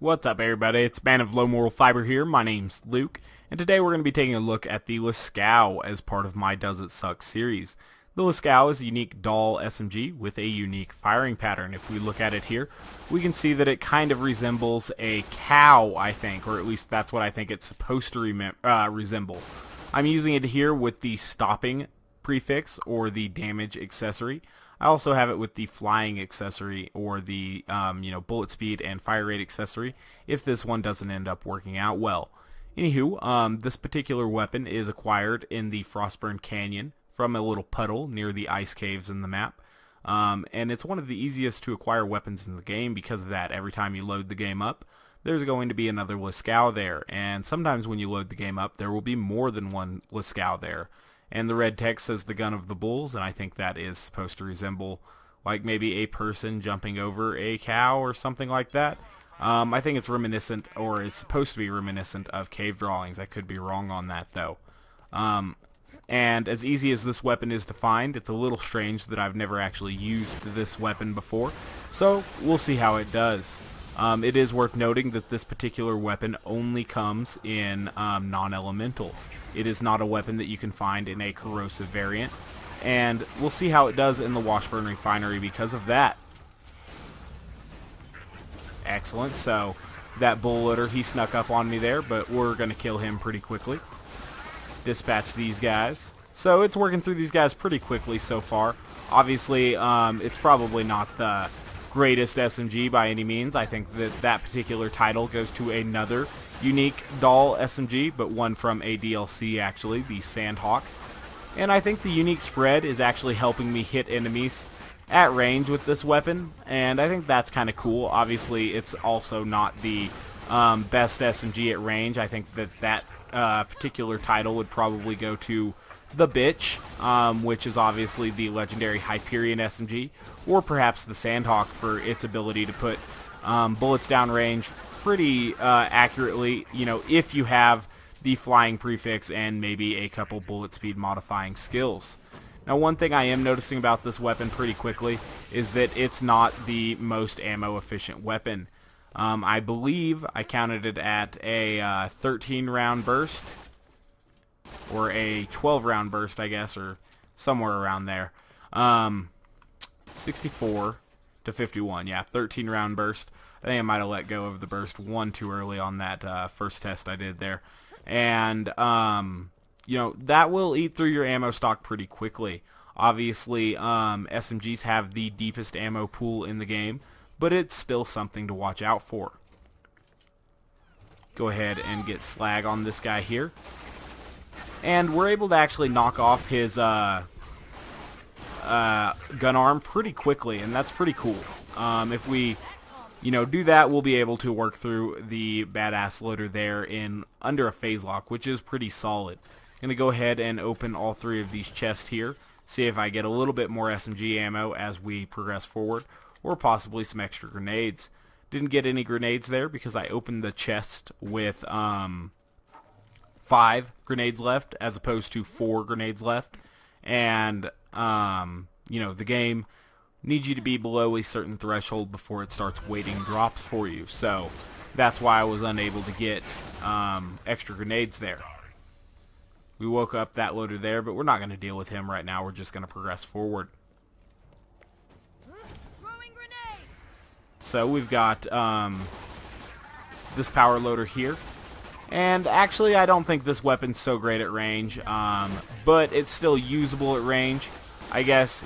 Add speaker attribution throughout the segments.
Speaker 1: What's up, everybody? It's Man of Low Moral Fiber here. My name's Luke, and today we're going to be taking a look at the Lascaux as part of my Does It Suck series. The Lascaux is a unique Dahl SMG with a unique firing pattern. If we look at it here, we can see that it kind of resembles a cow, I think, or at least that's what I think it's supposed to resemble. I'm using it here with the stopping prefix or the damage accessory. I also have it with the flying accessory or the bullet speed and fire rate accessory if this one doesn't end up working out well. Anywho, this particular weapon is acquired in the Frostburn Canyon from a little puddle near the ice caves in the map. And it's one of the easiest to acquire weapons in the game because of that. Every time you load the game up, there's going to be another Lascaux there. And sometimes when you load the game up, there will be more than one Lascaux there. And the red text says the gun of the bulls, and I think that is supposed to resemble like maybe a person jumping over a cow or something like that. I think it's reminiscent, or it's supposed to be reminiscent of cave drawings. I could be wrong on that though. And as easy as this weapon is to find, it's a little strange that I've never actually used this weapon before. So we'll see how it does. It is worth noting that this particular weapon only comes in non-elemental. It is not a weapon that you can find in a corrosive variant, and we'll see how it does in the Washburn Refinery because of that. Excellent, so that bull loader, he snuck up on me there, but we're going to kill him pretty quickly. Dispatch these guys. So it's working through these guys pretty quickly so far. Obviously, it's probably not the greatest SMG by any means. I think that that particular title goes to another unique Dahl SMG, but one from a DLC actually, the Sandhawk. And I think the unique spread is actually helping me hit enemies at range with this weapon, and I think that's kind of cool. Obviously, it's also not the best SMG at range. I think that that particular title would probably go to the Bitch, which is obviously the legendary Hyperion SMG, or perhaps the Sandhawk for its ability to put bullets down range pretty accurately, if you have the flying prefix and maybe a couple bullet speed modifying skills. Now, one thing I am noticing about this weapon pretty quickly is that it's not the most ammo efficient weapon. I believe I counted it at a 13 round burst, or a 12 round burst, I guess, or somewhere around there. 64 to 51, yeah, 13 round burst. I think I might have let go of the burst one too early on that first test I did there. And, that will eat through your ammo stock pretty quickly. Obviously, SMGs have the deepest ammo pool in the game, but it's still something to watch out for. Go ahead and get slag on this guy here. And we're able to actually knock off his gun arm pretty quickly, and that's pretty cool. If we do that, we'll be able to work through the badass loader there in under a phase lock, which is pretty solid. I'm going to go ahead and open all three of these chests here, see if I get a little bit more SMG ammo as we progress forward, or possibly some extra grenades. Didn't get any grenades there because I opened the chest with 5 grenades left as opposed to 4 grenades left. And, the game needs you to be below a certain threshold before it starts weighting drops for you. So that's why I was unable to get extra grenades there. We woke up that loader there, but we're not going to deal with him right now. We're just going to progress forward. So we've got this power loader here. And actually, I don't think this weapon's so great at range, but it's still usable at range. I guess,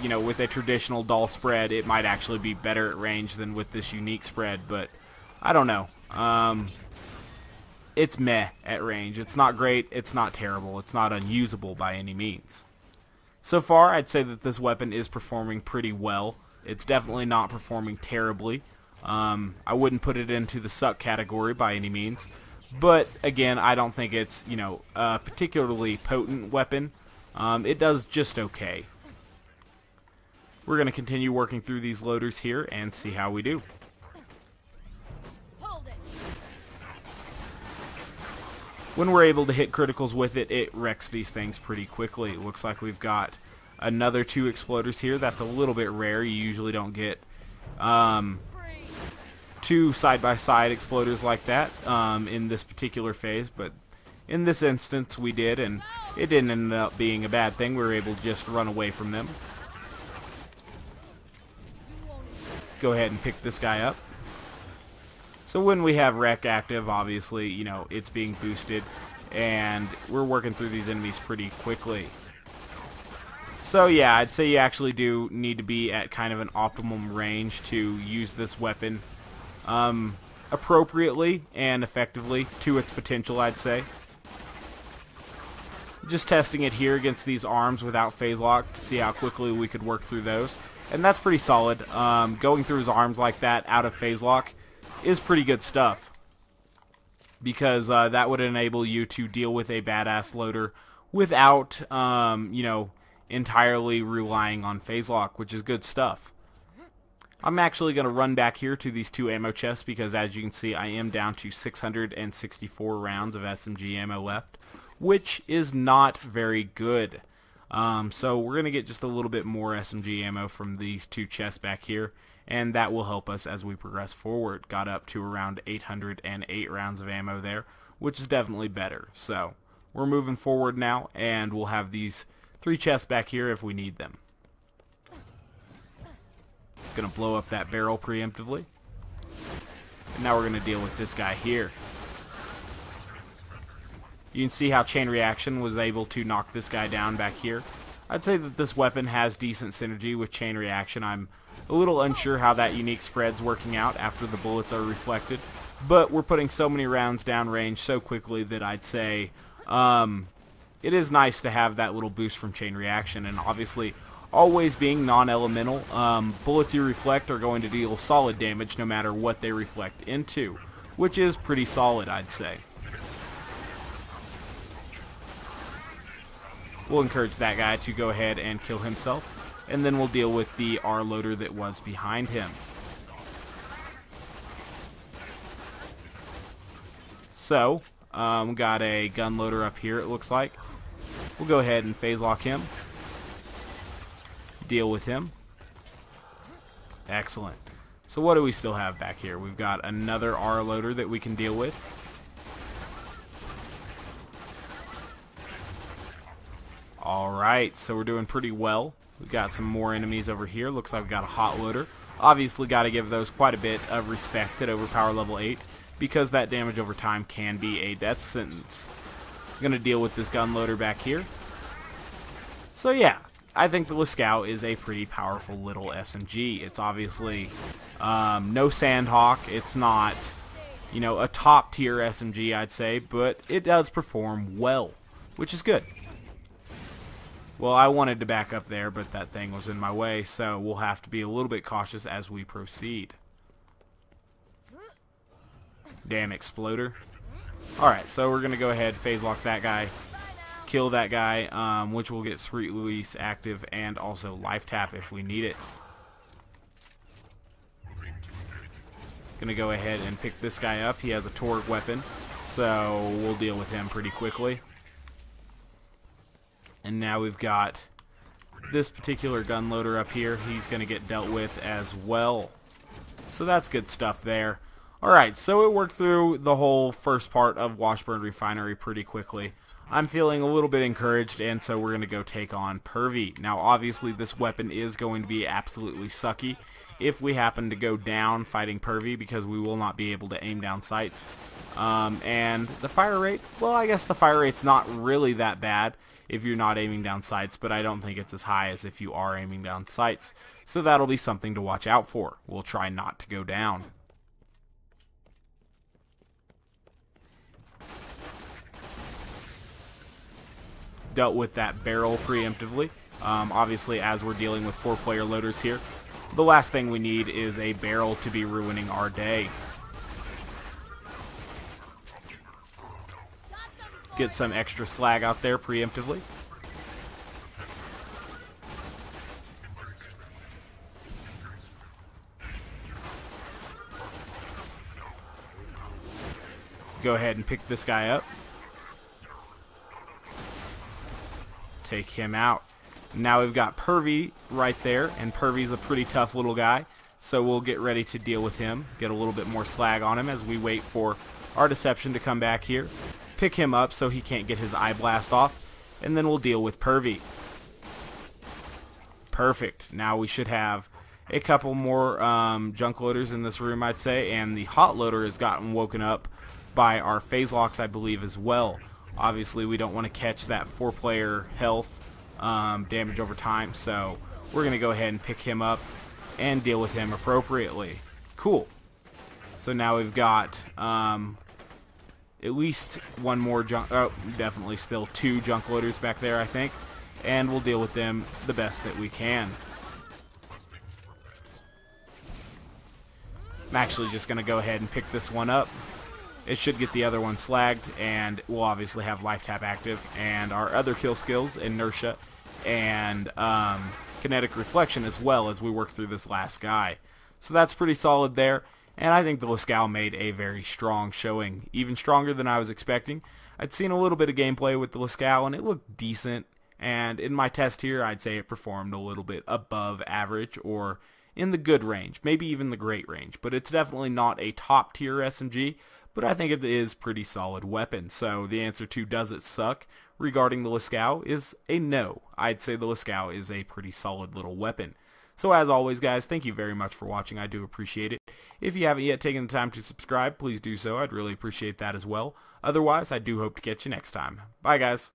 Speaker 1: with a traditional Dahl spread, it might actually be better at range than with this unique spread, but I don't know. It's meh at range. It's not great, it's not terrible, it's not unusable by any means. So far, I'd say that this weapon is performing pretty well. It's definitely not performing terribly. I wouldn't put it into the suck category by any means. But, again, I don't think it's, a particularly potent weapon. It does just okay. We're going to continue working through these loaders here and see how we do. When we're able to hit criticals with it, it wrecks these things pretty quickly. It looks like we've got another 2 exploders here. That's a little bit rare. You usually don't get 2 two side-by-side exploders like that in this particular phase, but in this instance we did, and it didn't end up being a bad thing. We were able to just run away from them. Go ahead and pick this guy up. So when we have Wreck active, obviously, you know, it's being boosted, and we're working through these enemies pretty quickly. So yeah, I'd say you actually do need to be at kind of an optimum range to use this weapon appropriately and effectively to its potential, I'd say. Just testing it here against these arms without phase lock to see how quickly we could work through those. And that's pretty solid. Going through his arms like that out of phase lock is pretty good stuff, because that would enable you to deal with a badass loader without, you know, entirely relying on phase lock, which is good stuff. I'm actually going to run back here to these two ammo chests, because as you can see I am down to 664 rounds of SMG ammo left, which is not very good. So we're going to get just a little bit more SMG ammo from these two chests back here, and that will help us as we progress forward. Got up to around 808 rounds of ammo there, which is definitely better. So we're moving forward now, and we'll have these 3 chests back here if we need them. Gonna blow up that barrel preemptively. And now we're gonna deal with this guy here. You can see how chain reaction was able to knock this guy down back here. I'd say that this weapon has decent synergy with chain reaction. I'm a little unsure how that unique spread's working out after the bullets are reflected, but we're putting so many rounds downrange so quickly that I'd say it is nice to have that little boost from chain reaction. And obviously, always being non-elemental, bullets you reflect are going to deal solid damage no matter what they reflect into, which is pretty solid, I'd say. We'll encourage that guy to go ahead and kill himself, and then we'll deal with the R loader that was behind him. So, got a gun loader up here, it looks like. We'll go ahead and phase lock him. Deal with him. Excellent. So what do we still have back here? We've got another R loader that we can deal with. Alright, so we're doing pretty well. We've got some more enemies over here. Looks like we've got a hot loader. Obviously got to give those quite a bit of respect at overpower level 8, because that damage over time can be a death sentence. I'm going to deal with this gun loader back here. So yeah, I think the Lascaux is a pretty powerful little SMG. It's obviously no Sandhawk. It's not, you know, a top tier SMG, I'd say, but it does perform well, which is good. Well, I wanted to back up there, but that thing was in my way, so we'll have to be a little bit cautious as we proceed. Damn exploder. Alright, so we're going to go ahead, phase lock that guy, kill that guy, which will get Sweet Luis active, and also life tap if we need it. Going to go ahead and pick this guy up. He has a Torgue weapon, so we'll deal with him pretty quickly. And now we've got this particular gun loader up here. He's going to get dealt with as well. So that's good stuff there. Alright, so it worked through the whole first part of Washburn Refinery pretty quickly. I'm feeling a little bit encouraged, and so we're going to go take on Pervy. Now obviously this weapon is going to be absolutely sucky if we happen to go down fighting Pervy, because we will not be able to aim down sights. And the fire rate, well, I guess the fire rate's not really that bad if you're not aiming down sights, but I don't think it's as high as if you are aiming down sights. So that'll be something to watch out for. We'll try not to go down. Dealt with that barrel preemptively. Obviously, as we're dealing with 4-player loaders here, the last thing we need is a barrel to be ruining our day. Get some extra slag out there preemptively. Go ahead and pick this guy up. Take him out. Now we've got Pervy right there, and Pervy's a pretty tough little guy. So we'll get ready to deal with him, get a little bit more slag on him as we wait for our deception to come back here. Pick him up so he can't get his eye blast off, and then we'll deal with Pervy. Perfect. Now we should have a couple more junk loaders in this room, I'd say, and the hot loader has gotten woken up by our phase locks, I believe, as well. Obviously, we don't want to catch that 4-player health damage over time, so we're going to go ahead and pick him up and deal with him appropriately. Cool. So now we've got at least one more junk, oh, definitely still 2 junk loaders back there, I think, and we'll deal with them the best that we can. I'm actually just going to go ahead and pick this one up. It should get the other one slagged, and we'll obviously have life tap active, and our other kill skills, inertia, and kinetic reflection as well as we work through this last guy. So that's pretty solid there, and I think the Lascaux made a very strong showing, even stronger than I was expecting. I'd seen a little bit of gameplay with the Lascaux, and it looked decent, and in my test here I'd say it performed a little bit above average, or in the good range, maybe even the great range, but it's definitely not a top tier SMG, but I think it is pretty solid weapon. So the answer to does it suck regarding the Lascaux is a no. I'd say the Lascaux is a pretty solid little weapon. So as always, guys, thank you very much for watching. I do appreciate it. If you haven't yet taken the time to subscribe, please do so. I'd really appreciate that as well. Otherwise, I do hope to catch you next time. Bye, guys.